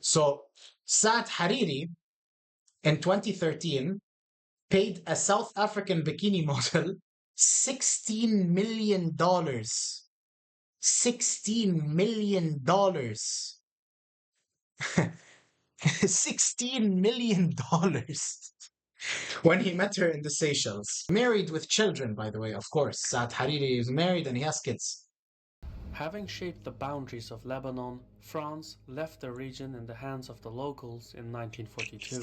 So Saad Hariri in 2013 paid a South African bikini model $16 million. $16 million. $16 million when he met her in the Seychelles. Married with children, by the way, of course. Saad Hariri is married and he has kids. Having shaped the boundaries of Lebanon, France left the region in the hands of the locals in 1942.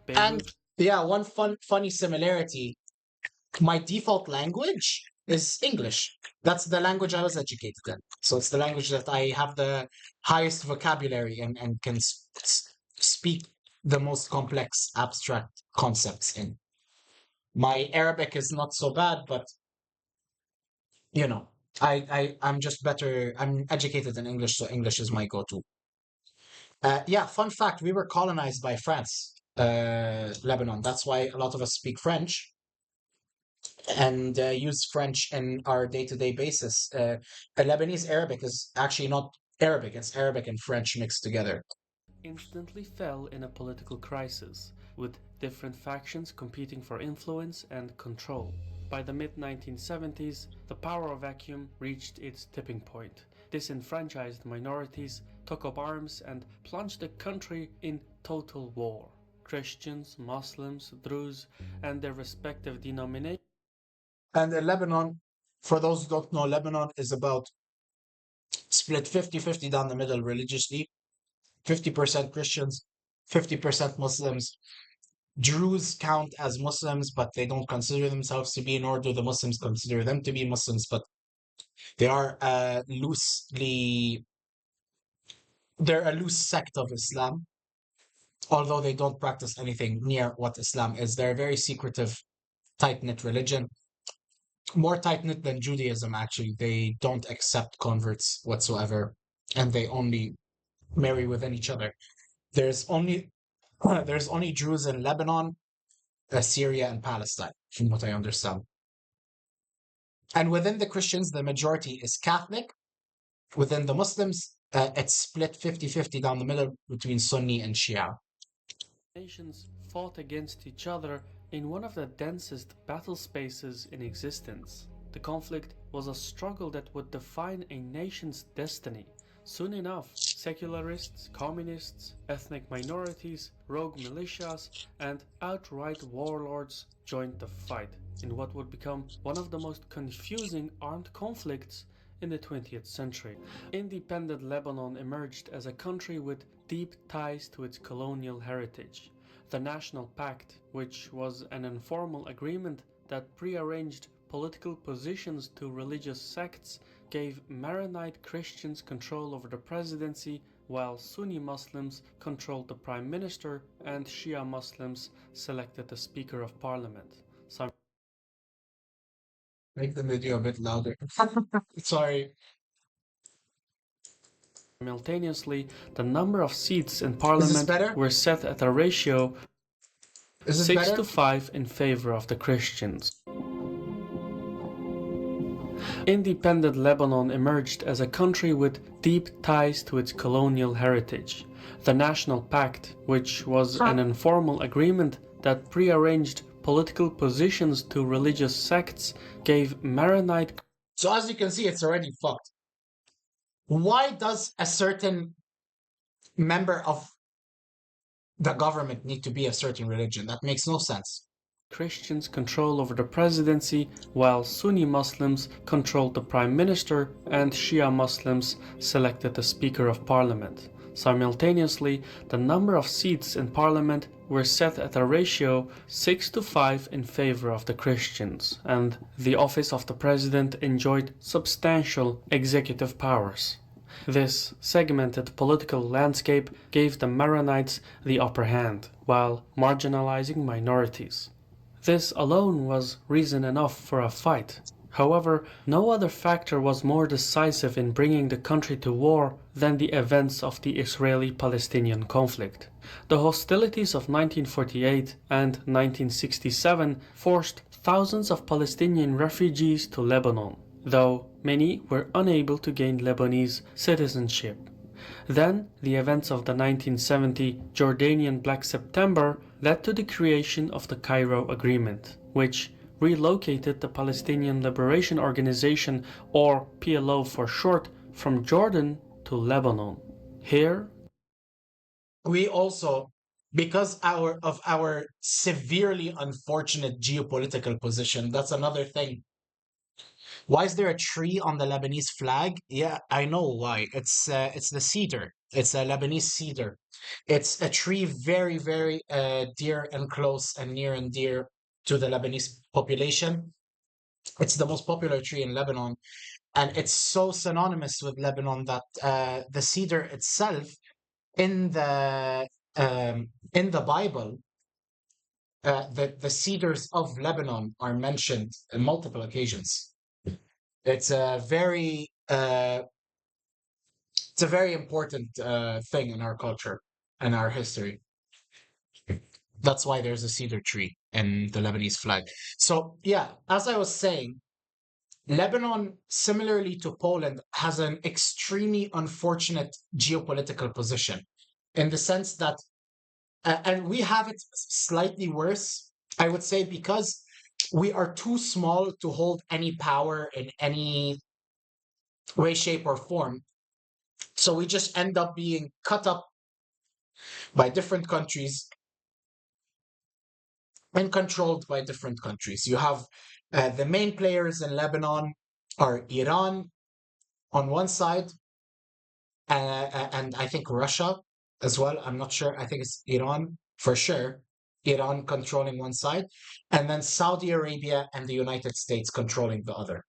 And Beirut. yeah, one funny similarity. My default language is English. That's the language I was educated in. So it's the language that I have the highest vocabulary and can speak the most complex abstract concepts in. My Arabic is not so bad, but you know, I'm just better. I'm educated in English, so English is my go-to. Yeah, fun fact: we were colonized by France, Lebanon. That's why a lot of us speak French and use French in our day-to-day basis. Lebanese Arabic is actually not Arabic; it's Arabic and French mixed together. Instantly fell in a political crisis, with different factions competing for influence and control. By the mid-1970s, the power vacuum reached its tipping point. Disenfranchised minorities took up arms and plunged the country in total war. Christians, Muslims, Druze, and their respective denominations. And Lebanon, for those who don't know, Lebanon is about split 50-50 down the middle religiously. 50% Christians, 50% Muslims. Druze count as Muslims, but they don't consider themselves to be, nor do the Muslims consider them to be Muslims, but they are they're a loose sect of Islam, although they don't practice anything near what Islam is. They're a very secretive, tight-knit religion, more tight-knit than Judaism, actually. They don't accept converts whatsoever, and they only marry within each other. There's only there's only Jews in Lebanon, Syria, and Palestine, from what I understand. And within the Christians, the majority is Catholic. Within the Muslims, it's split 50-50 down the middle between Sunni and Shia. Nations fought against each other in one of the densest battle spaces in existence. The conflict was a struggle that would define a nation's destiny. Soon enough, secularists, communists, ethnic minorities, rogue militias, and outright warlords joined the fight in what would become one of the most confusing armed conflicts in the 20th century. Independent Lebanon emerged as a country with deep ties to its colonial heritage. The National Pact, which was an informal agreement that prearranged political positions to religious sects, gave Maronite Christians control over the presidency, while Sunni Muslims controlled the prime minister and Shia Muslims selected the Speaker of Parliament. Make the video a bit louder. Sorry. Simultaneously, the number of seats in Is this parliament better? were set at a ratio Is this 6 better? to 5 in favor of the Christians. Independent Lebanon emerged as a country with deep ties to its colonial heritage. The National Pact, which was an informal agreement that prearranged political positions to religious sects, gave Maronite. So as you can see, it's already fucked. Why does a certain member of the government need to be a certain religion? That makes no sense. Christians control over the presidency, while Sunni Muslims controlled the prime minister and Shia Muslims selected the Speaker of Parliament. Simultaneously, the number of seats in parliament were set at a ratio 6 to 5 in favor of the Christians, and the office of the president enjoyed substantial executive powers. This segmented political landscape gave the Maronites the upper hand, while marginalizing minorities. This alone was reason enough for a fight. However, no other factor was more decisive in bringing the country to war than the events of the Israeli-Palestinian conflict. The hostilities of 1948 and 1967 forced thousands of Palestinian refugees to Lebanon, though many were unable to gain Lebanese citizenship. Then, the events of the 1970 Jordanian Black September led to the creation of the Cairo Agreement, which relocated the Palestinian Liberation Organization, or PLO for short, from Jordan to Lebanon. Here, we also, because of our severely unfortunate geopolitical position, that's another thing. Why is there a tree on the Lebanese flag? Yeah, I know why. It's the cedar. It's a Lebanese cedar. It's a tree very, very dear and close and near and dear to the Lebanese population. It's the most popular tree in Lebanon, and it's so synonymous with Lebanon that the cedar itself in the Bible, the cedars of Lebanon are mentioned in multiple occasions. It's a very important thing in our culture and our history. That's why there's a cedar tree in the Lebanese flag. So yeah, as I was saying, Lebanon, similarly to Poland, has an extremely unfortunate geopolitical position in the sense that, and we have it slightly worse, I would say, because we are too small to hold any power in any way, shape, or form. So we just end up being cut up by different countries and controlled by different countries. You have the main players in Lebanon are Iran on one side, and I think Russia as well. I'm not sure. I think it's Iran for sure. Iran controlling one side, and then Saudi Arabia and the United States controlling the other.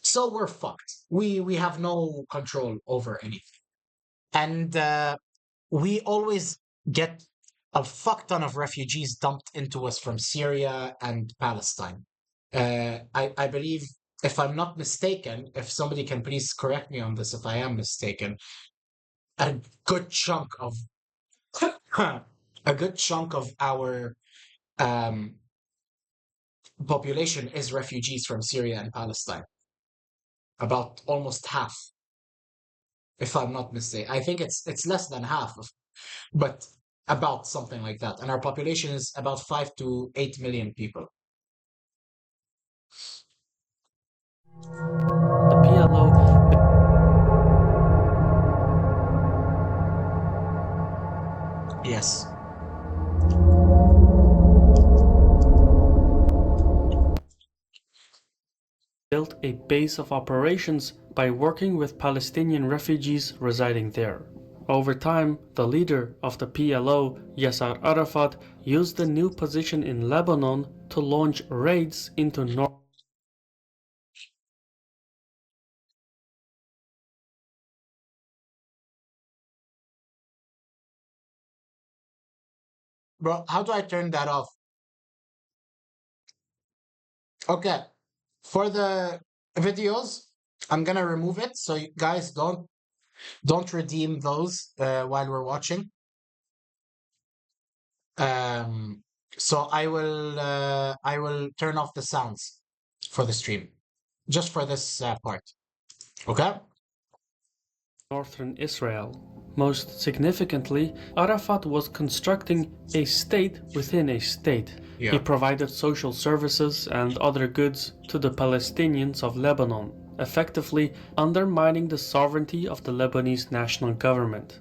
So we're fucked. We have no control over anything, and we always get a fuck ton of refugees dumped into us from Syria and Palestine. I believe, if I'm not mistaken, if somebody can please correct me on this if I am mistaken, a good chunk of a good chunk of our um, population is refugees from Syria and Palestine. About almost half, if I'm not mistaken. I think it's less than half, but about something like that. And our population is about 5 to 8 million people. the PLO Yes. built a base of operations by working with Palestinian refugees residing there. Over time, the leader of the PLO, Yasser Arafat, used the new position in Lebanon to launch raids into North. Bro, how do I turn that off? Okay. For the videos, I'm gonna remove it so you guys don't redeem those while we're watching. Um, so I will turn off the sounds for the stream, just for this part. Okay? Northern Israel. Most significantly, Arafat was constructing a state within a state. Yeah. He provided social services and other goods to the Palestinians of Lebanon, effectively undermining the sovereignty of the Lebanese national government.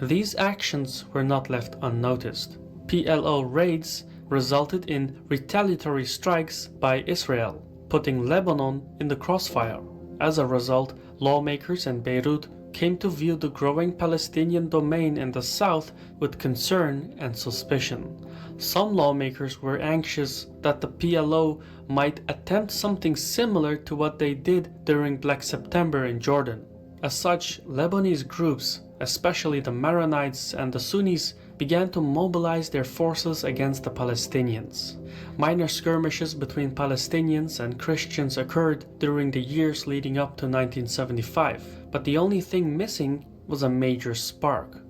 These actions were not left unnoticed. PLO raids resulted in retaliatory strikes by Israel, putting Lebanon in the crossfire. As a result, lawmakers in Beirut came to view the growing Palestinian domain in the south with concern and suspicion. Some lawmakers were anxious that the PLO might attempt something similar to what they did during Black September in Jordan. As such, Lebanese groups, especially the Maronites and the Sunnis, began to mobilize their forces against the Palestinians. Minor skirmishes between Palestinians and Christians occurred during the years leading up to 1975, but the only thing missing was a major spark.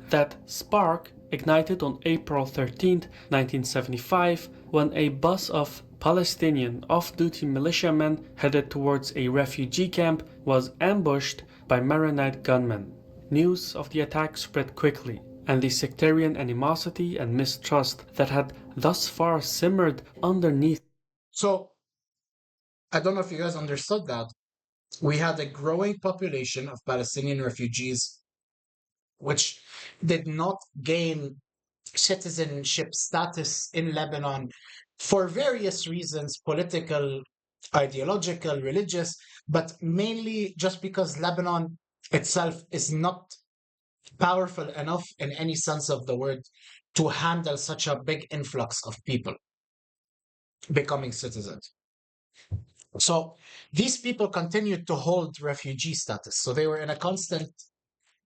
That spark ignited on April 13, 1975, when a bus of Palestinian off-duty militiamen headed towards a refugee camp was ambushed by Maronite gunmen. News of the attack spread quickly, and the sectarian animosity and mistrust that had thus far simmered underneath. So I don't know if you guys understood that. We had a growing population of Palestinian refugees, which did not gain citizenship status in Lebanon for various reasons, political, ideological, religious, but mainly just because Lebanon itself is not powerful enough in any sense of the word to handle such a big influx of people becoming citizens. So these people continued to hold refugee status. So they were in a constant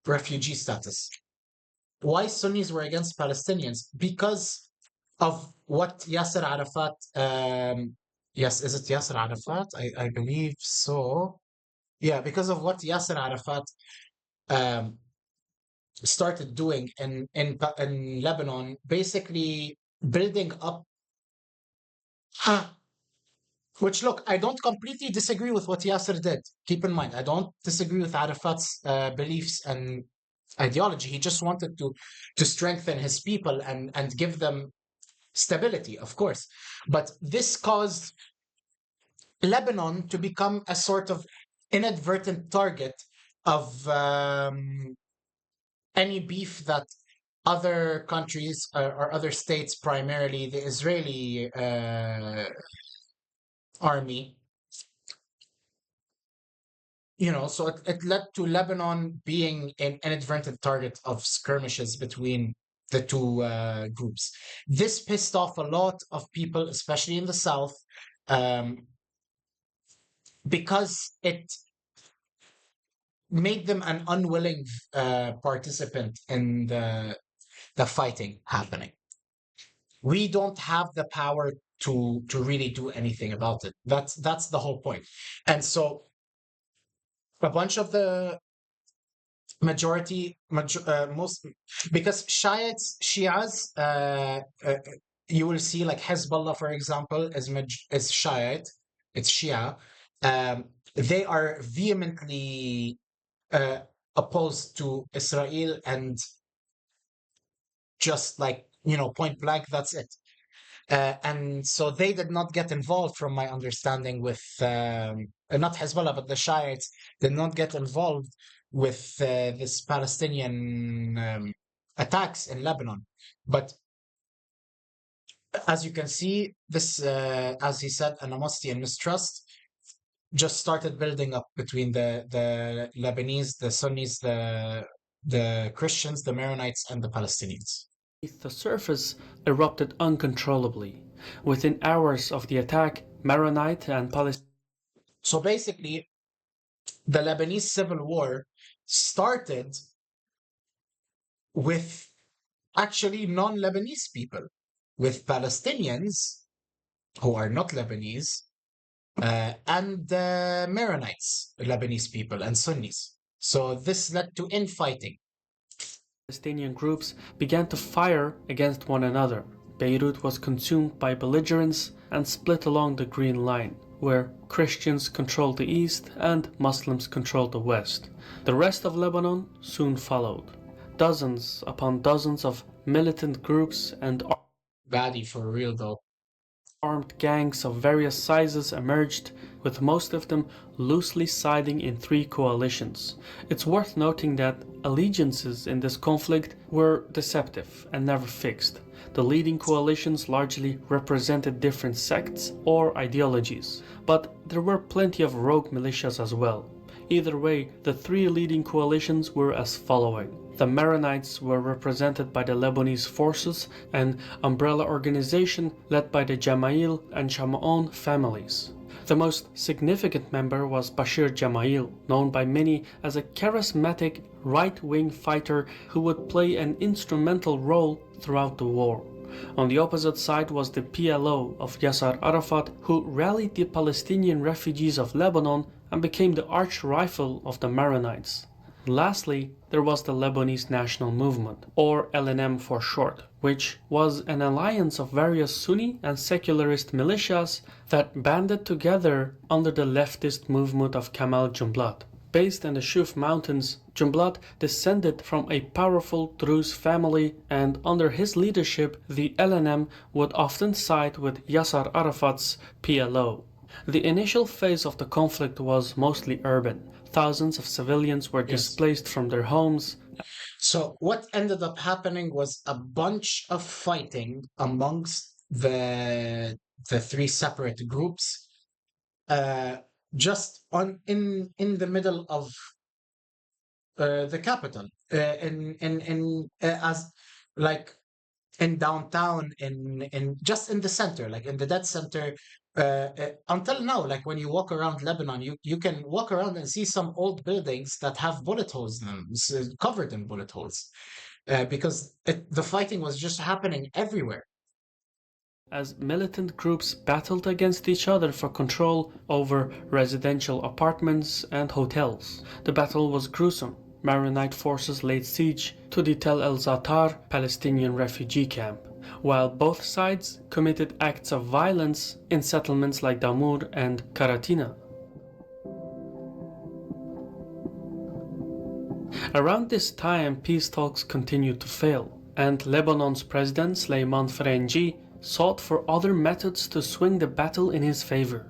refugee status. Why Sunnis were against Palestinians? Because of what Yasser Arafat, yes, is it Yasser Arafat? I believe so. Yeah, because of what Yasser Arafat um, started doing in Lebanon, basically building up. Which, look, I don't completely disagree with what Yasser did. Keep in mind, I don't disagree with Arafat's beliefs and ideology. He just wanted to strengthen his people and give them stability, of course. But this caused Lebanon to become a sort of inadvertent target of any beef that other countries or other states, primarily the Israeli army, so it led to Lebanon being an inadvertent target of skirmishes between the two groups. This pissed off a lot of people, especially in the south, um, because it made them an unwilling participant in the fighting happening. We don't have the power to really do anything about it. That's the whole point. And so a bunch of the most, because Shias, you will see like Hezbollah, for example, is Shiite, it's Shia. They are vehemently uh, opposed to Israel, and just like, point blank, that's it. And so they did not get involved, from my understanding, with not Hezbollah, but the Shiites did not get involved with this Palestinian attacks in Lebanon. But as you can see, this, as he said, animosity and mistrust just started building up between the Lebanese, the Sunnis, the Christians, the Maronites, and the Palestinians. The surface erupted uncontrollably. Within hours of the attack, Maronite and Palestinian. So basically, the Lebanese civil war started with actually non-Lebanese people, with Palestinians who are not Lebanese, and Maronites, Lebanese people, and Sunnis. So this led to infighting. Palestinian groups began to fire against one another. Beirut was consumed by belligerents and split along the Green Line, where Christians controlled the east and Muslims controlled the west. The rest of Lebanon soon followed. Dozens upon dozens of militant groups and Badi for real though. armed gangs of various sizes emerged, with most of them loosely siding in three coalitions. It's worth noting that allegiances in this conflict were deceptive and never fixed. The leading coalitions largely represented different sects or ideologies, but there were plenty of rogue militias as well. Either way, the three leading coalitions were as following. The Maronites were represented by the Lebanese forces, an umbrella organization led by the Jamail and Shamaon families. The most significant member was Bashir Jamail, known by many as a charismatic right-wing fighter who would play an instrumental role throughout the war. On the opposite side was the PLO of Yasser Arafat, who rallied the Palestinian refugees of Lebanon and became the arch-rival of the Maronites. Lastly, there was the Lebanese National Movement, or LNM for short, which was an alliance of various Sunni and secularist militias that banded together under the leftist movement of Kamal Jumblat. Based in the Shuf Mountains, Jumblat descended from a powerful Druze family, and under his leadership, the LNM would often side with Yasser Arafat's PLO. The initial phase of the conflict was mostly urban. Thousands of civilians were Yes. displaced from their homes. So what ended up happening was a bunch of fighting amongst the three separate groups, uh, just on in the middle of the capital, as like in downtown, in just in the center, like in the dead center. Until now, like when you walk around Lebanon, you can walk around and see some old buildings that have bullet holes in them, covered in bullet holes, because the fighting was just happening everywhere. As militant groups battled against each other for control over residential apartments and hotels. The battle was gruesome. Maronite forces laid siege to the Tel El Zatar Palestinian refugee camp, while both sides committed acts of violence in settlements like Damour and Karatina. Around this time, peace talks continued to fail, and Lebanon's president Sleiman Ferengi sought for other methods to swing the battle in his favor.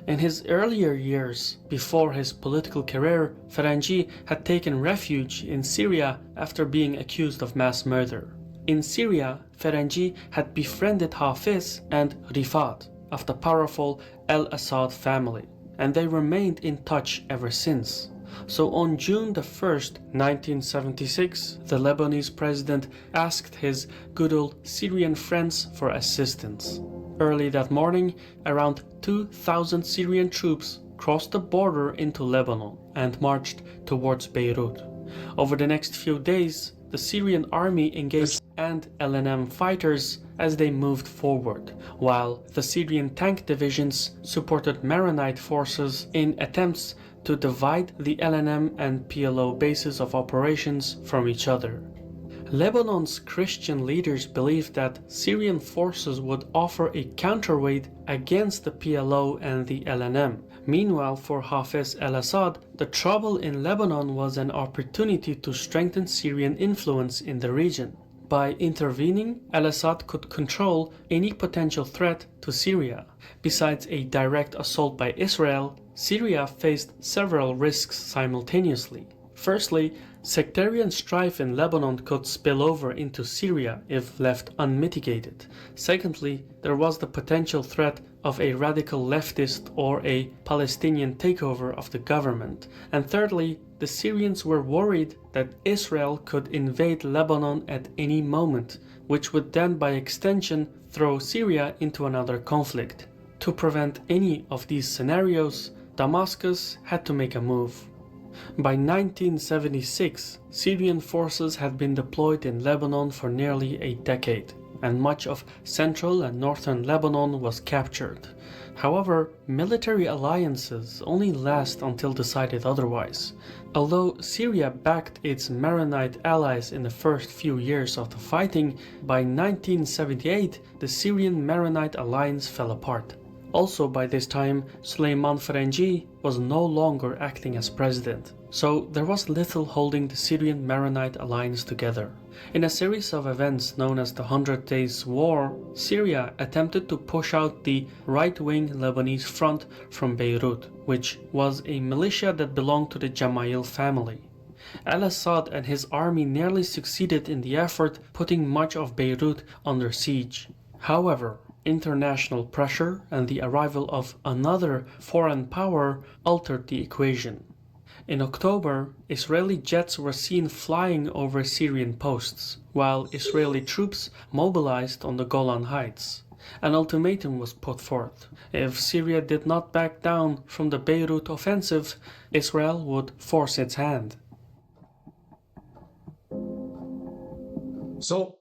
In his earlier years, before his political career, Ferengi had taken refuge in Syria after being accused of mass murder. In Syria, Ferengi had befriended Hafiz and Rifat of the powerful al-Assad family, and they remained in touch ever since. So on June the 1st, 1976, the Lebanese president asked his good old Syrian friends for assistance. Early that morning, around 2,000 Syrian troops crossed the border into Lebanon and marched towards Beirut. Over the next few days, the Syrian army engaged and LNM fighters as they moved forward, while the Syrian tank divisions supported Maronite forces in attempts to divide the LNM and PLO bases of operations from each other. Lebanon's Christian leaders believed that Syrian forces would offer a counterweight against the PLO and the LNM. Meanwhile, for Hafez al-Assad, the trouble in Lebanon was an opportunity to strengthen Syrian influence in the region. By intervening, al-Assad could control any potential threat to Syria. Besides a direct assault by Israel, Syria faced several risks simultaneously. Firstly, sectarian strife in Lebanon could spill over into Syria if left unmitigated. Secondly, there was the potential threat of a radical leftist or a Palestinian takeover of the government. And thirdly, the Syrians were worried that Israel could invade Lebanon at any moment, which would then by extension throw Syria into another conflict. To prevent any of these scenarios, Damascus had to make a move. By 1976, Syrian forces had been deployed in Lebanon for nearly a decade, and much of central and northern Lebanon was captured. However, military alliances only last until decided otherwise. Although Syria backed its Maronite allies in the first few years of the fighting, by 1978 the Syrian Maronite alliance fell apart. Also by this time, Sleiman Ferengi was no longer acting as president, so there was little holding the Syrian Maronite alliance together. In a series of events known as the 100 Days War, Syria attempted to push out the right-wing Lebanese front from Beirut, which was a militia that belonged to the Jama'il family. Al-Assad and his army nearly succeeded in the effort, putting much of Beirut under siege. However, international pressure and the arrival of another foreign power altered the equation. In October, Israeli jets were seen flying over Syrian posts, while Israeli troops mobilized on the Golan Heights. An ultimatum was put forth. If Syria did not back down from the Beirut offensive, Israel would force its hand. So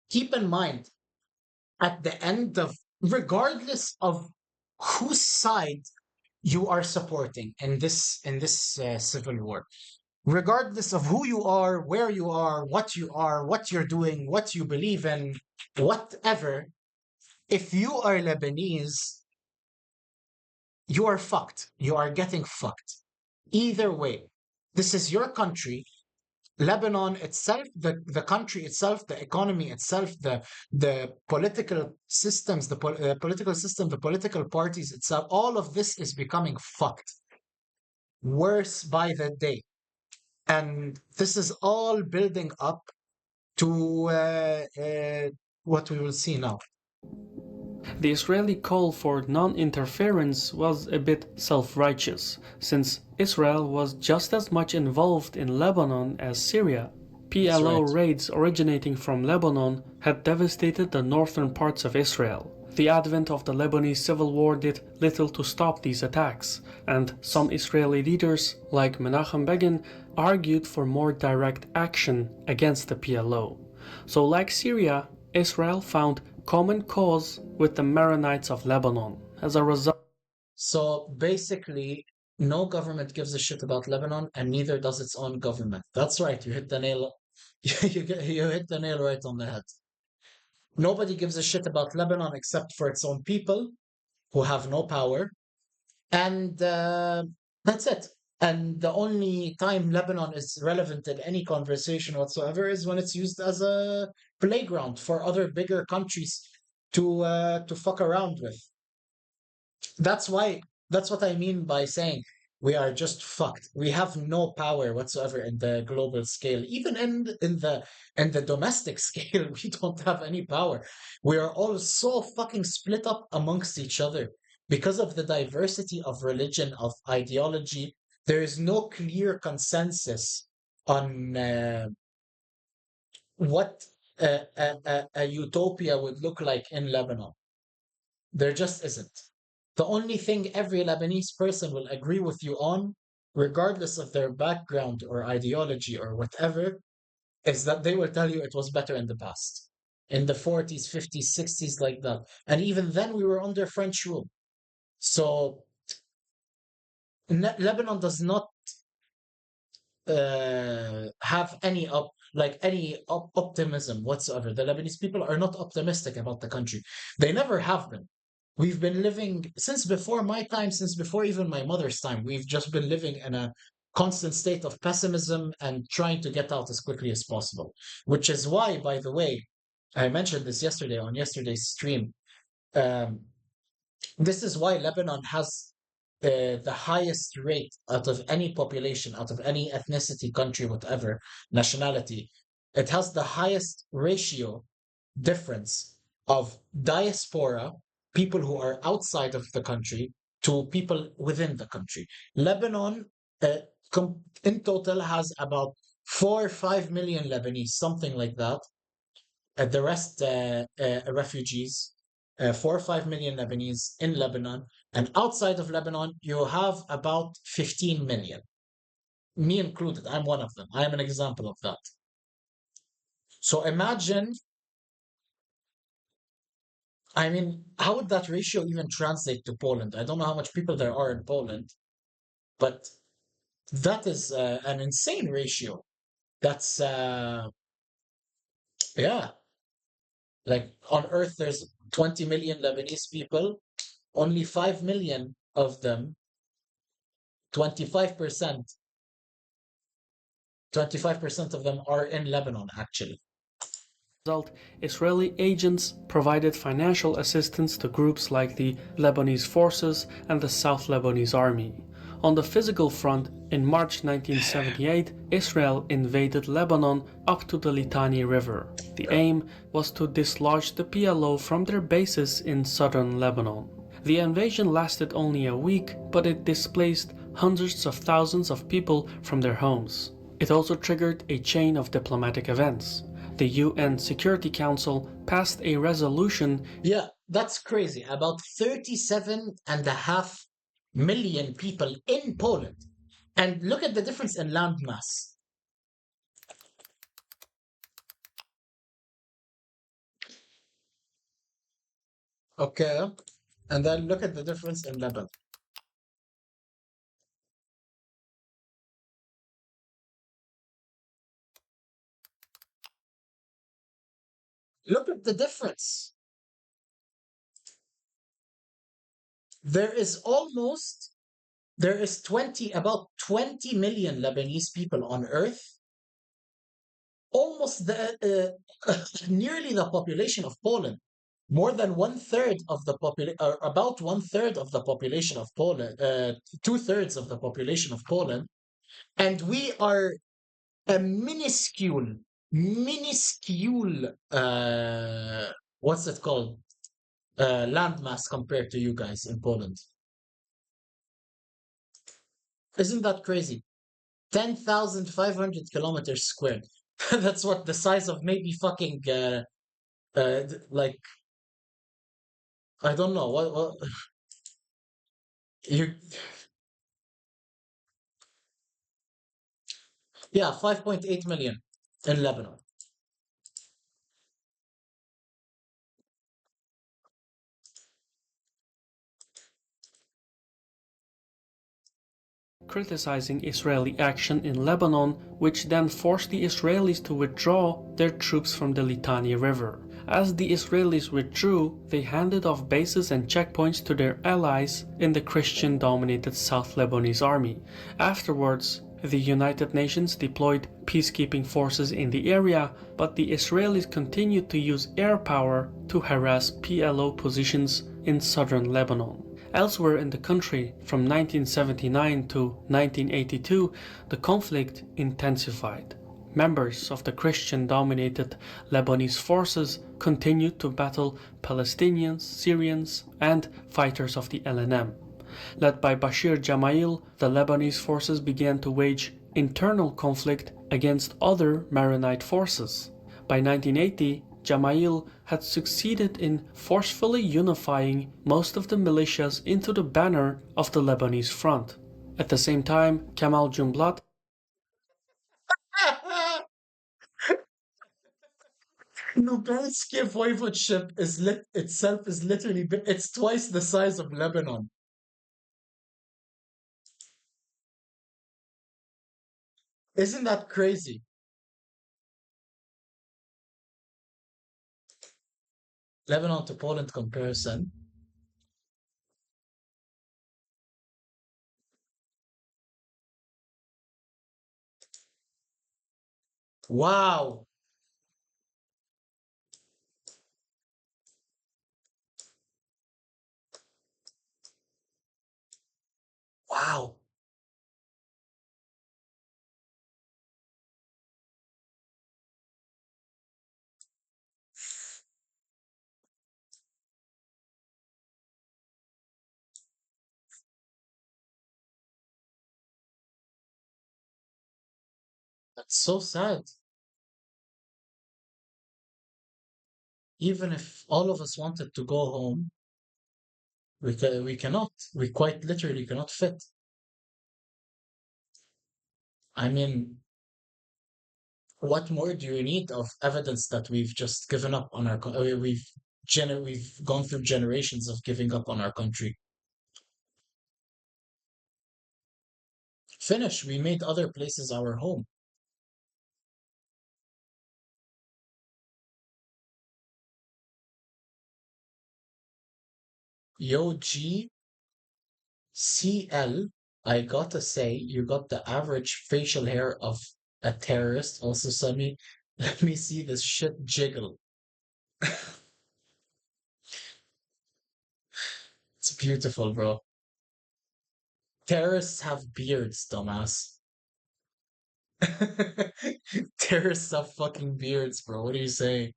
keep in mind, at the end of, regardless of whose side you are supporting in this civil war, regardless of who you are, where you are, what you're doing, what you believe in, whatever, if you are Lebanese, you are fucked. You are getting fucked. Either way, this is your country. Lebanon itself, the country itself, the economy itself, the political systems, political system, the political parties itself, all of this is becoming fucked worse by the day. And this is all building up to what we will see now. The Israeli call for non-interference was a bit self-righteous, since Israel was just as much involved in Lebanon as Syria. That's PLO right. raids originating from Lebanon had devastated the northern parts of Israel. The advent of the Lebanese civil war did little to stop these attacks, and some Israeli leaders, like Menachem Begin, argued for more direct action against the PLO. So, like Syria, Israel found common cause with the Maronites of Lebanon. As a result, So basically, no government gives a shit about Lebanon, and neither does its own government. That's right. You hit the nail. You hit the nail right on the head. Nobody gives a shit about Lebanon except for its own people who have no power, and that's it. And the only time Lebanon is relevant in any conversation whatsoever is when it's used as a playground for other bigger countries to fuck around with. That's why, that's what I mean by saying we are just fucked. We have no power whatsoever in the global scale. Even in the domestic scale, we don't have any power. We are all so fucking split up amongst each other because of the diversity of religion, of ideology. There is no clear consensus on what a utopia would look like in Lebanon. There just isn't. The only thing every Lebanese person will agree with you on, regardless of their background or ideology or whatever, is that they will tell you it was better in the past. In the 40s, 50s, 60s, like that. And even then, we were under French rule. So Lebanon does not have any optimism whatsoever. The Lebanese people are not optimistic about the country. They never have been. We've been living since before my time, since before even my mother's time. We've just been living in a constant state of pessimism and trying to get out as quickly as possible. Which is why, by the way, I mentioned this yesterday on yesterday's stream. Um, this is why Lebanon has the highest rate out of any population, out of any ethnicity, country, whatever, nationality. It has the highest ratio difference of diaspora, people who are outside of the country, to people within the country. Lebanon, in total, has about 4 or 5 million Lebanese, something like that. The rest refugees, 4 or 5 million Lebanese in Lebanon, and outside of Lebanon, you have about 15 million. Me included, I'm one of them. I am an example of that. So imagine, I mean, how would that ratio even translate to Poland? I don't know how much people there are in Poland, but that is an insane ratio. That's, yeah, like on Earth, there's 20 million Lebanese people, only 5 million of them, 25%, 25% of them are in Lebanon, actually. result, Israeli agents provided financial assistance to groups like the Lebanese Forces and the South Lebanese Army. On the physical front, in March 1978, Israel invaded Lebanon up to the Litani River. The aim was to dislodge the PLO from their bases in southern Lebanon. The invasion lasted only a week, but it displaced hundreds of thousands of people from their homes. It also triggered a chain of diplomatic events. The UN Security Council passed a resolution. Yeah, that's crazy. About 37.5 million people in Poland. And look at the difference in landmass. Okay. And then look at the difference in Lebanon. Look at the difference. There is almost There is about 20 million Lebanese people on earth, almost nearly the population of Poland. More than one third of the population, or about one third of the population of Poland, two-thirds of the population of Poland, and we are a minuscule, what's it called? Landmass compared to you guys in Poland. Isn't that crazy? 10,500 kilometers squared. That's what the size of maybe fucking like I don't know what you yeah 5.8 million in Lebanon. criticizing Israeli action in Lebanon, which then forced the Israelis to withdraw their troops from the Litani River. As the Israelis withdrew, they handed off bases and checkpoints to their allies in the Christian-dominated South Lebanese army. Afterwards, the United Nations deployed peacekeeping forces in the area, but the Israelis continued to use air power to harass PLO positions in southern Lebanon. Elsewhere in the country, from 1979 to 1982, the conflict intensified. Members of the Christian-dominated Lebanese forces continued to battle Palestinians, Syrians, and fighters of the LNM. Led by Bashir Gemayel, the Lebanese forces began to wage internal conflict against other Maronite forces. By 1980, Gemayel had succeeded in forcefully unifying most of the militias into the banner of the Lebanese Front. At the same time, Kamal Jumblat Lugansk voivodeship itself is literally it's twice the size of Lebanon. Isn't that crazy? Lebanon to Poland comparison. Wow. Wow. That's so sad. Even if all of us wanted to go home, we cannot. We quite literally cannot fit. I mean, what more do you need of evidence that we've just given up on we've gone through generations of giving up on our country. Finish. We made other places our home. Yo, GCL, I gotta say, you got the average facial hair of a terrorist. Also, Sammy, let me see this shit jiggle. It's beautiful, bro. Terrorists have beards, dumbass. Terrorists have fucking beards, bro. What do you say?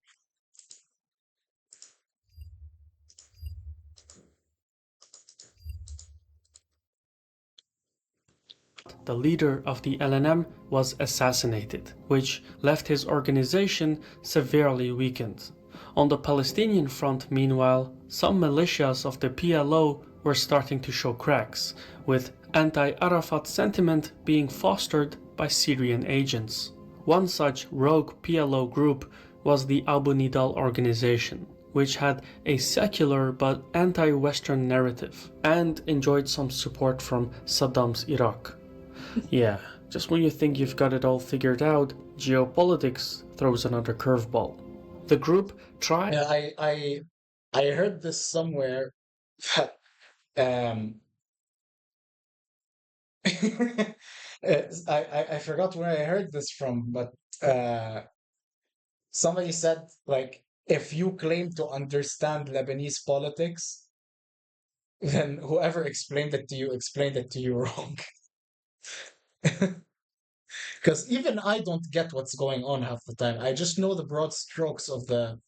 the leader of the LNM, was assassinated, which left his organization severely weakened. On the Palestinian front, meanwhile, some militias of the PLO were starting to show cracks, with anti-Arafat sentiment being fostered by Syrian agents. One such rogue PLO group was the Abu Nidal organization, which had a secular but anti-Western narrative and enjoyed some support from Saddam's Iraq. Yeah, just when you think you've got it all figured out, geopolitics throws another curveball. The group tried. Yeah, I heard this somewhere. um, I forgot where I heard this from, but uh, somebody said like if you claim to understand Lebanese politics, then whoever explained it to you wrong. Because even I don't get what's going on half the time. I just know the broad strokes of the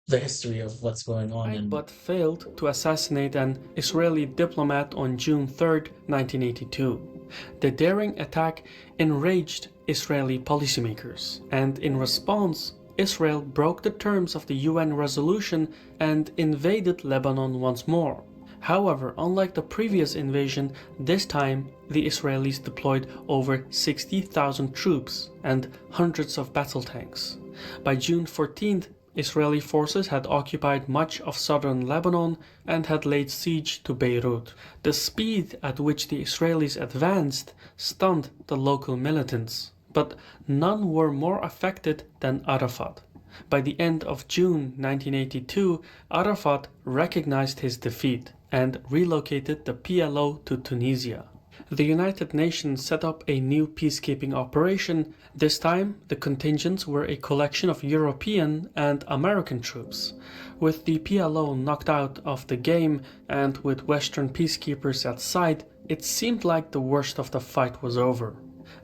history of what's going on, Tried and but failed to assassinate an Israeli diplomat on June 3, 1982. The daring attack enraged Israeli policymakers, and in response, Israel broke the terms of the UN resolution and invaded Lebanon once more. However, unlike the previous invasion, this time the Israelis deployed over 60,000 troops and hundreds of battle tanks. By June 14th, Israeli forces had occupied much of southern Lebanon and had laid siege to Beirut. The speed at which the Israelis advanced stunned the local militants, but none were more affected than Arafat. By the end of June 1982, Arafat recognized his defeat and relocated the PLO to Tunisia. The United Nations set up a new peacekeeping operation. This time, the contingents were a collection of European and American troops. With the PLO knocked out of the game and with Western peacekeepers at side, it seemed like the worst of the fight was over.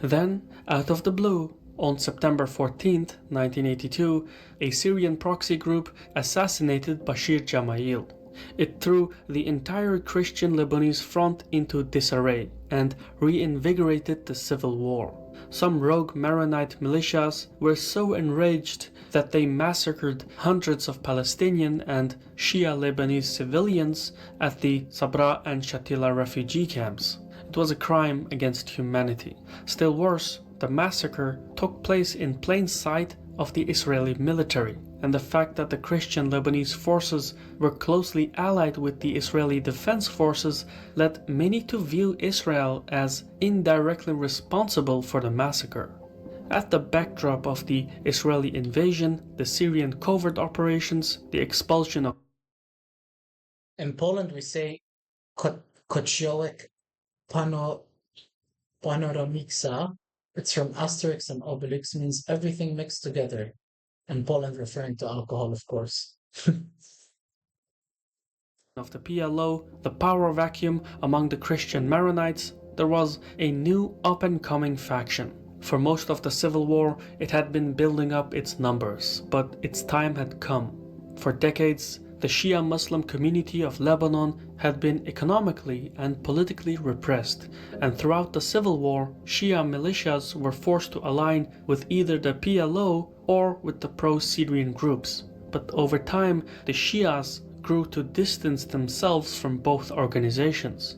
Then, out of the blue, on September 14, 1982, a Syrian proxy group assassinated Bashir Gemayel. It threw the entire Christian Lebanese front into disarray and reinvigorated the civil war. Some rogue Maronite militias were so enraged that they massacred hundreds of Palestinian and Shia Lebanese civilians at the Sabra and Shatila refugee camps. It was a crime against humanity. Still worse, the massacre took place in plain sight of the Israeli military, and the fact that the Christian Lebanese forces were closely allied with the Israeli Defense Forces led many to view Israel as indirectly responsible for the massacre. At the backdrop of the Israeli invasion, the Syrian covert operations, the expulsion of in Poland we say Kościołek pano, panoramica. It's from Asterix and Obelix, means everything mixed together. In Poland, referring to alcohol, of course. the PLO, the power vacuum among the Christian Maronites, there was a new up-and-coming faction. For most of the Civil War, it had been building up its numbers, but its time had come. For decades, the Shia Muslim community of Lebanon had been economically and politically repressed, and throughout the Civil War, Shia militias were forced to align with either the PLO or with the pro-Syrian groups. But over time, the Shias grew to distance themselves from both organizations.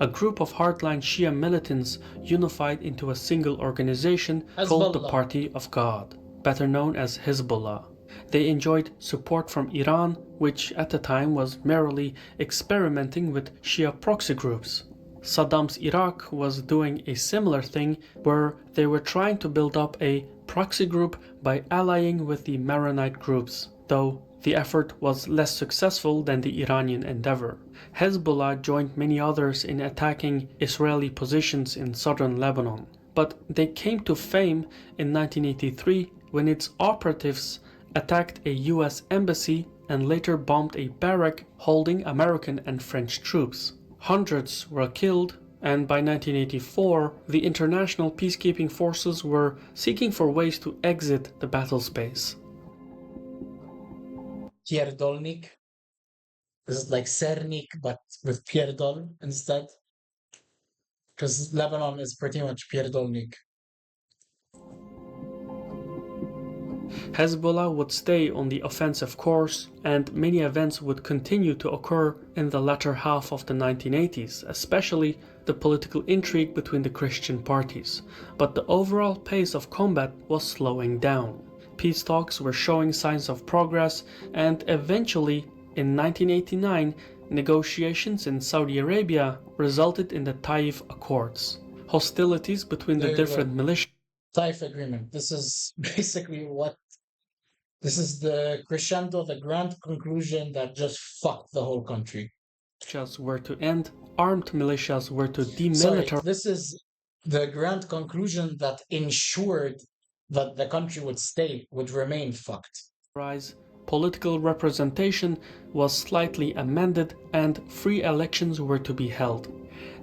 A group of hardline Shia militants unified into a single organization called the Party of God, better known as Hezbollah. They enjoyed support from Iran, which at the time was merely experimenting with Shia proxy groups. Saddam's Iraq was doing a similar thing where they were trying to build up a proxy group by allying with the Maronite groups, though the effort was less successful than the Iranian endeavor. Hezbollah joined many others in attacking Israeli positions in southern Lebanon, but they came to fame in 1983 when its operatives attacked a US embassy and later bombed a barrack holding American and French troops. Hundreds were killed, and by 1984 the international peacekeeping forces were seeking for ways to exit the battle space. Pierdolnik. This is like Sernik, but with Pierdol instead. Because Lebanon is pretty much Pierdolnik. Hezbollah would stay on the offensive course, and many events would continue to occur in the latter half of the 1980s, especially the political intrigue between the Christian parties. But the overall pace of combat was slowing down. Peace talks were showing signs of progress, and eventually, in 1989, negotiations in Saudi Arabia resulted in the Taif Accords. Hostilities between the different militias. Taif agreement. This is basically this is the crescendo, the grand conclusion that just fucked the whole country. militias were to end, armed militias were to Sorry, demilitarize. this is the grand conclusion that ensured that the country would remain fucked. Political representation was slightly amended and free elections were to be held.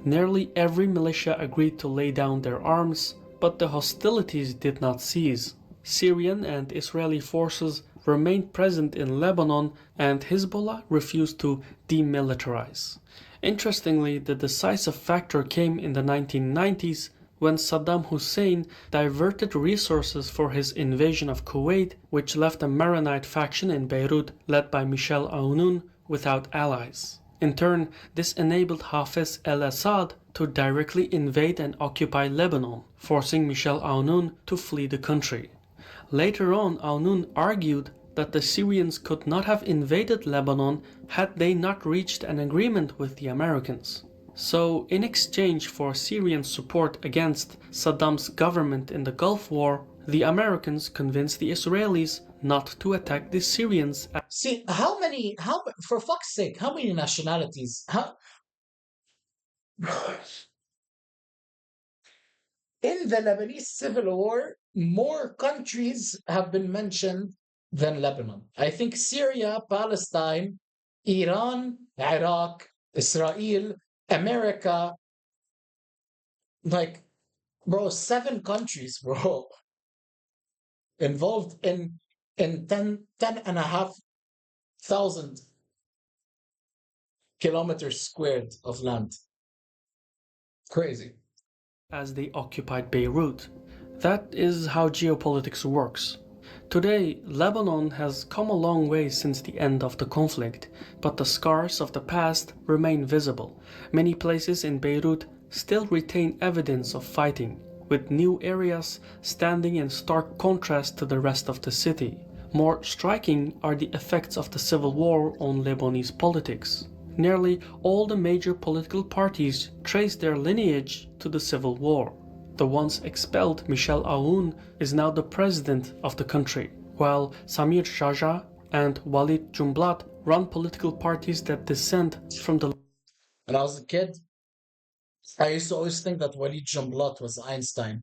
Nearly every militia agreed to lay down their arms, but the hostilities did not cease. Syrian and Israeli forces remained present in Lebanon and Hezbollah refused to demilitarize. Interestingly, the decisive factor came in the 1990s when Saddam Hussein diverted resources for his invasion of Kuwait, which left a Maronite faction in Beirut led by Michel Aoun without allies. In turn, this enabled Hafez al-Assad to directly invade and occupy Lebanon, forcing Michel Aoun to flee the country. Later on, Aoun argued that the Syrians could not have invaded Lebanon had they not reached an agreement with the Americans. So, in exchange for Syrian support against Saddam's government in the Gulf War, the Americans convinced the Israelis not to attack the Syrians. See, for fuck's sake, how many nationalities? In the Lebanese civil war, more countries have been mentioned than Lebanon. I think Syria, Palestine, Iran, Iraq, Israel, America, like, bro, 7 countries, bro, involved in 10 and a half thousand kilometers squared of land. Crazy. As they occupied Beirut. That is how geopolitics works. Today, Lebanon has come a long way since the end of the conflict, but the scars of the past remain visible. Many places in Beirut still retain evidence of fighting, with new areas standing in stark contrast to the rest of the city. More striking are the effects of the civil war on Lebanese politics. Nearly all the major political parties trace their lineage to the civil war. The once expelled Michel Aoun is now the president of the country, while Samir Jaja and Walid Jumblat run political parties that descend from the... When I was a kid, I used to always think that Walid Jumblat was Einstein.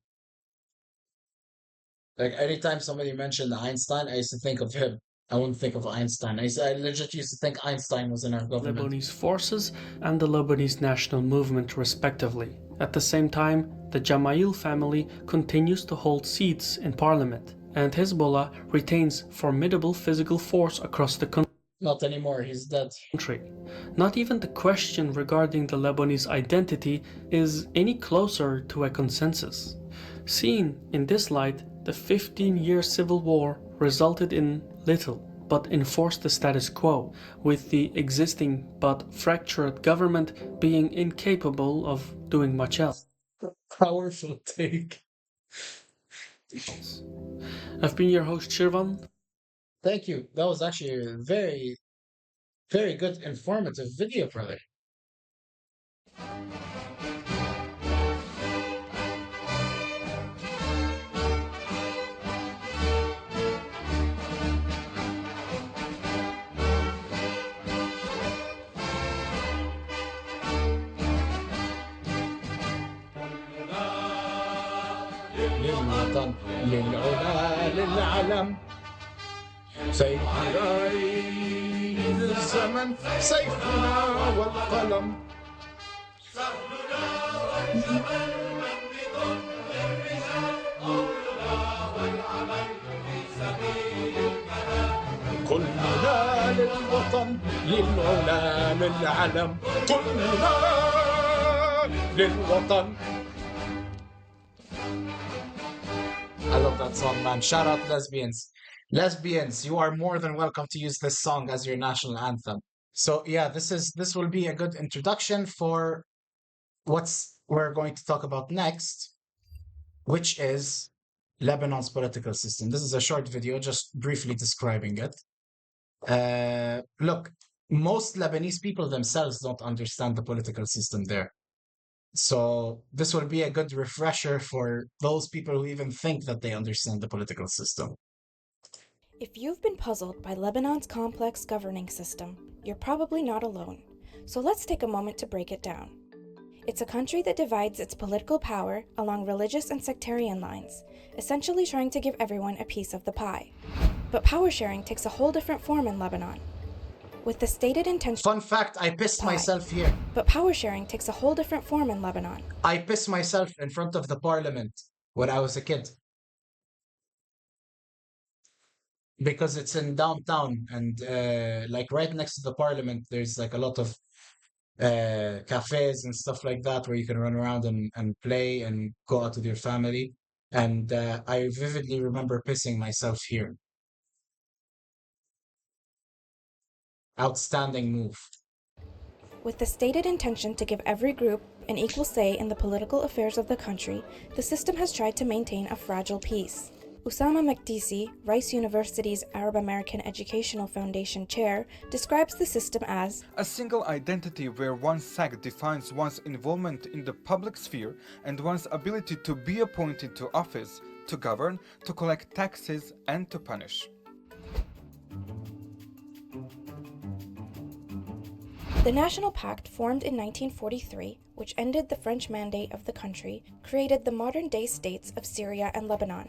Like, anytime somebody mentioned Einstein, I used to think of him. I wouldn't think of Einstein. I legit used to think Einstein was in our government. Lebanese forces and the Lebanese national movement respectively. At the same time, the Jamail family continues to hold seats in parliament, and Hezbollah retains formidable physical force across the country. Not anymore, he's dead. Not even the question regarding the Lebanese identity is any closer to a consensus. Seen in this light, the 15-year civil war resulted in little, but enforced the status quo, with the existing but fractured government being incapable of doing much else. Powerful take. I've been your host, Shirvan. Thank you. That was actually a very, very good, informative video, brother. للوطن للعلا للعلم سيحيي الزمن سيفنا والقلم سهلنا والجبل ممد للرجال قولنا والعمل في سبيل المنام كلنا للوطن للعلا للعلم كلنا للوطن. I love that song, man. Shout out lesbians. Lesbians, you are more than welcome to use this song as your national anthem. So yeah, this will be a good introduction for what's we're going to talk about next, which is Lebanon's political system. This is a short video, just briefly describing it. Look, most Lebanese people themselves don't understand the political system there. So this will be a good refresher for those people who even think that they understand the political system. If you've been puzzled by Lebanon's complex governing system, you're probably not alone. So let's take a moment to break it down. It's a country that divides its political power along religious and sectarian lines, essentially trying to give everyone a piece of the pie. But power sharing takes a whole different form in Lebanon. With the stated intention Fun fact, I pissed pie. myself here. But power sharing takes a whole different form in Lebanon. I pissed myself in front of the parliament when I was a kid because it's in downtown and like right next to the parliament, there's like a lot of cafes and stuff like that where you can run around and play and go out with your family. And I vividly remember pissing myself here. Outstanding move. With the stated intention to give every group an equal say in the political affairs of the country, the system has tried to maintain a fragile peace. Usama Makdisi, Rice University's Arab American Educational Foundation chair, describes the system as a single identity where one sect defines one's involvement in the public sphere and one's ability to be appointed to office, to govern, to collect taxes, and to punish. The National Pact, formed in 1943, which ended the French mandate of the country, created the modern-day states of Syria and Lebanon.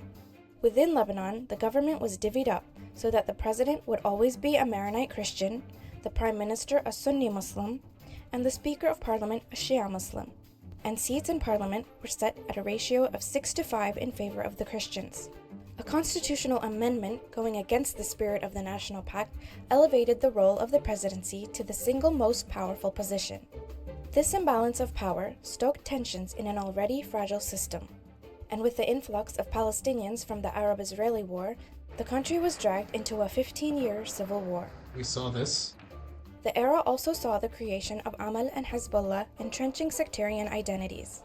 Within Lebanon, the government was divvied up so that the president would always be a Maronite Christian, the prime minister a Sunni Muslim, and the speaker of parliament a Shia Muslim. And seats in parliament were set at a ratio of 6-5 in favor of the Christians. A constitutional amendment going against the spirit of the National Pact elevated the role of the presidency to the single most powerful position. This imbalance of power stoked tensions in an already fragile system. And with the influx of Palestinians from the Arab-Israeli War, the country was dragged into a 15-year civil war. We saw this. The era also saw the creation of Amal and Hezbollah, entrenching sectarian identities.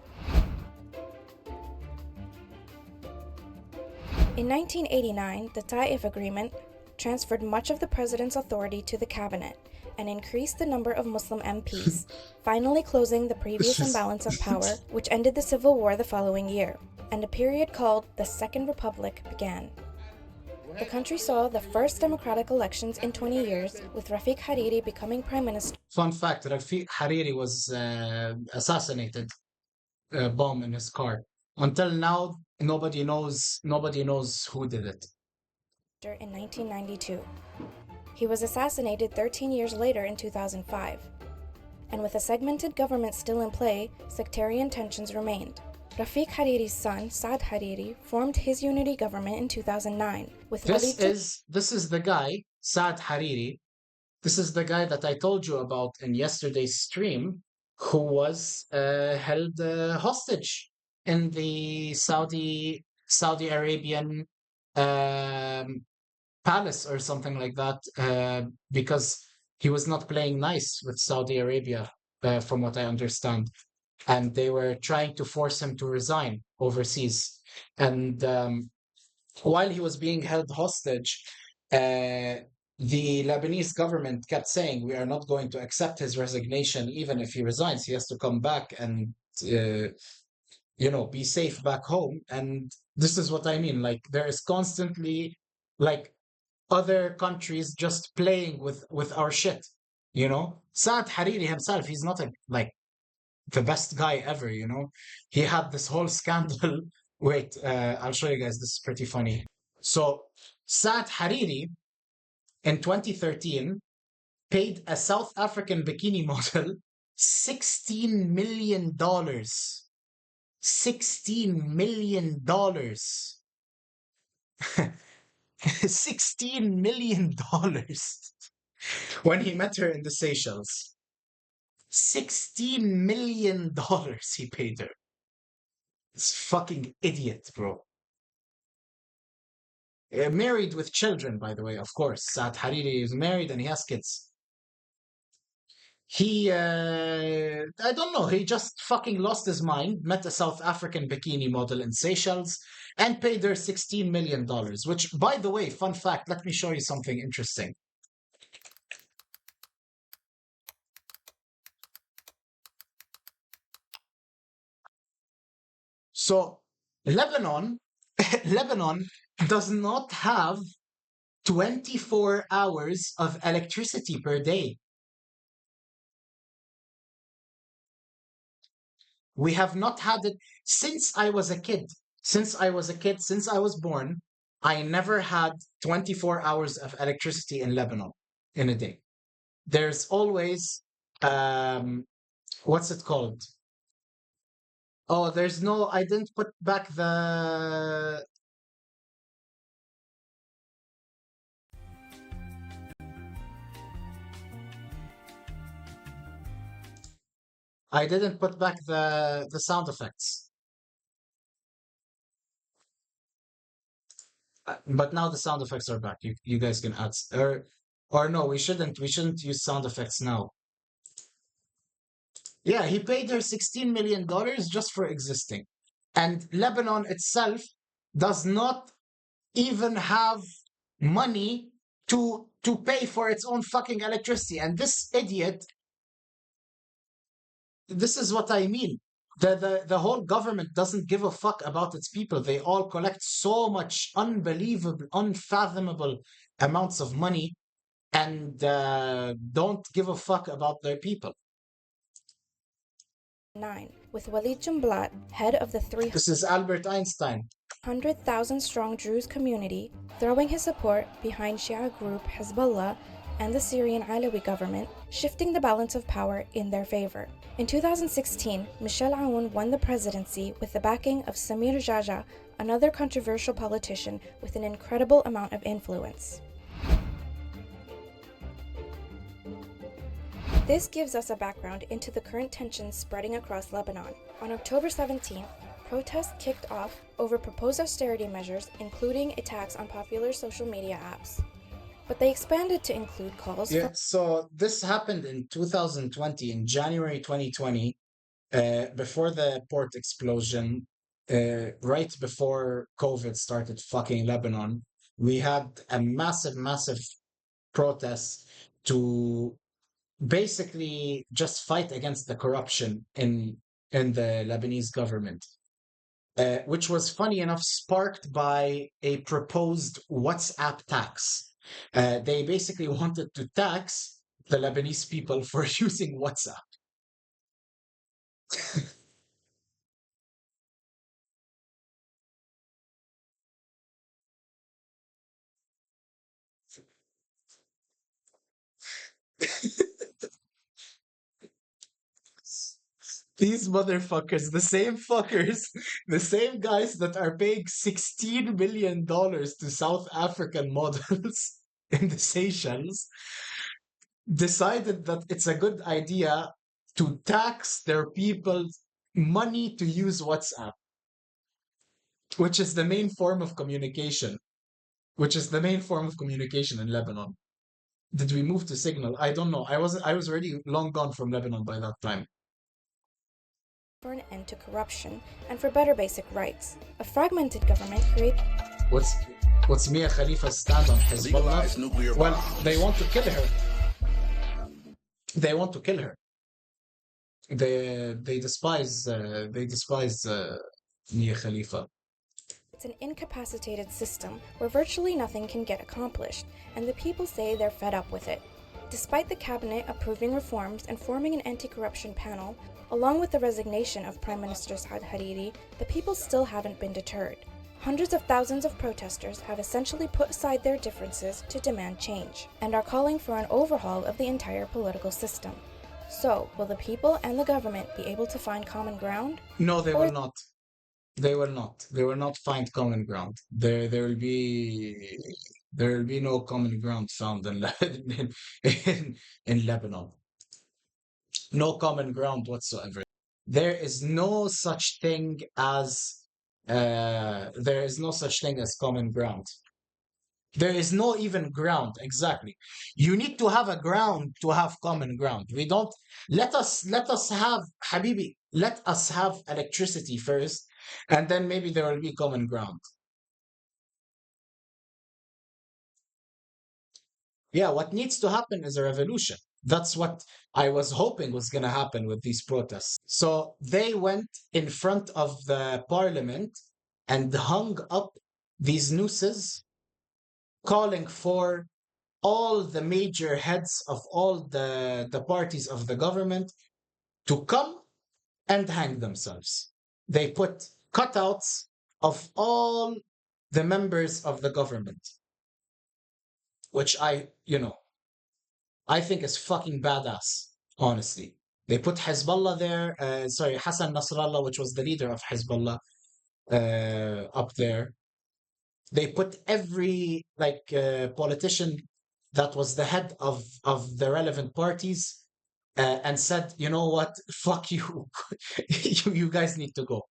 In 1989, the Taif Agreement transferred much of the president's authority to the cabinet and increased the number of Muslim MPs, finally closing the previous imbalance of power, which ended the civil war the following year, and a period called the Second Republic began. The country saw the first democratic elections in 20 years, with Rafiq Hariri becoming prime minister. Fun fact, Rafiq Hariri was assassinated, bomb in his car. Until now, nobody knows who did it. In 1992. He was assassinated 13 years later in 2005. And with a segmented government still in play, sectarian tensions remained. Rafiq Hariri's son, Saad Hariri, formed his unity government in 2009 with This is the guy, Saad Hariri. This is the guy that I told you about in yesterday's stream, who was held hostage in the Saudi Arabian palace or something like that, because he was not playing nice with Saudi Arabia, from what I understand. And they were trying to force him to resign overseas. And while he was being held hostage, the Lebanese government kept saying, we are not going to accept his resignation, even if he resigns. He has to come back and, be safe back home. And this is what I mean. Like, there is constantly, like, other countries just playing with our shit, Saad Hariri himself, he's not the best guy ever, he had this whole scandal. Wait, I'll show you guys. This is pretty funny. So Saad Hariri in 2013 paid a South African bikini model $16 million. $16 million. $16 million when he met her in the Seychelles. $16 million he paid her. This fucking idiot, bro. Married with children, by the way, of course. Saad Hariri is married and he has kids. He, I don't know, he just fucking lost his mind, met a South African bikini model in Seychelles, and paid her $16 million, which, by the way, fun fact, let me show you something interesting. So, Lebanon does not have 24 hours of electricity per day. We have not had it since I was a kid. Since I was born, I never had 24 hours of electricity in Lebanon in a day. There's always, what's it called? Oh, there's no, I didn't put back I didn't put back the sound effects. But now the sound effects are back. You guys can add or no, we shouldn't use sound effects now. Yeah, he paid her $16 million just for existing. And Lebanon itself does not even have money to pay for its own fucking electricity. And this idiot, this is what I mean. The whole government doesn't give a fuck about its people. They all collect so much unbelievable, unfathomable amounts of money and don't give a fuck about their people. 9, with Walid Jumblat, head of the This is Albert Einstein. 300,000 strong Druze community, throwing his support behind Shia group Hezbollah and the Syrian Alawi government, shifting the balance of power in their favor. In 2016, Michel Aoun won the presidency with the backing of Samir Jaja, another controversial politician with an incredible amount of influence. This gives us a background into the current tensions spreading across Lebanon. On October 17th, protests kicked off over proposed austerity measures, including attacks on popular social media apps. But they expanded to include calls Yeah, for so this happened in 2020, in January 2020, before the port explosion, right before COVID started fucking Lebanon. We had a massive, massive protest to basically just fight against the corruption in the Lebanese government, which was funny enough sparked by a proposed WhatsApp tax. They basically wanted to tax the Lebanese people for using WhatsApp. These motherfuckers, the same guys that are paying $16 million to South African models in the Seychelles, decided that it's a good idea to tax their people's money to use WhatsApp, which is the main form of communication, in Lebanon. Did we move to Signal? I don't know. I was already long gone from Lebanon by that time. an end to corruption and for better basic rights. A fragmented government creates What's Mia Khalifa's stand on Hezbollah? Well, they want to kill her. They want to kill her. They despise Mia Khalifa. It's an incapacitated system where virtually nothing can get accomplished, and the people say they're fed up with it. Despite the cabinet approving reforms and forming an anti-corruption panel, along with the resignation of Prime Minister Saad Hariri, the people still haven't been deterred. Hundreds of thousands of protesters have essentially put aside their differences to demand change, and are calling for an overhaul of the entire political system. So, will the people and the government be able to find common ground? No, they will not. They will not. They will not find common ground. There will be no common ground found in Lebanon. No common ground whatsoever. There is no such thing as common ground. There is no even ground, exactly. You need to have a ground to have common ground. We don't let us have Habibi, let us have electricity first, and then maybe there will be common ground. Yeah, what needs to happen is a revolution. That's what I was hoping was going to happen with these protests. So they went in front of the parliament and hung up these nooses, calling for all the major heads of all the parties of the government to come and hang themselves. They put cutouts of all the members of the government, which I think is fucking badass, honestly. They put Hezbollah there, sorry, Hassan Nasrallah, which was the leader of Hezbollah, up there. They put every politician that was the head of the relevant parties and said, you know what, fuck you, you guys need to go.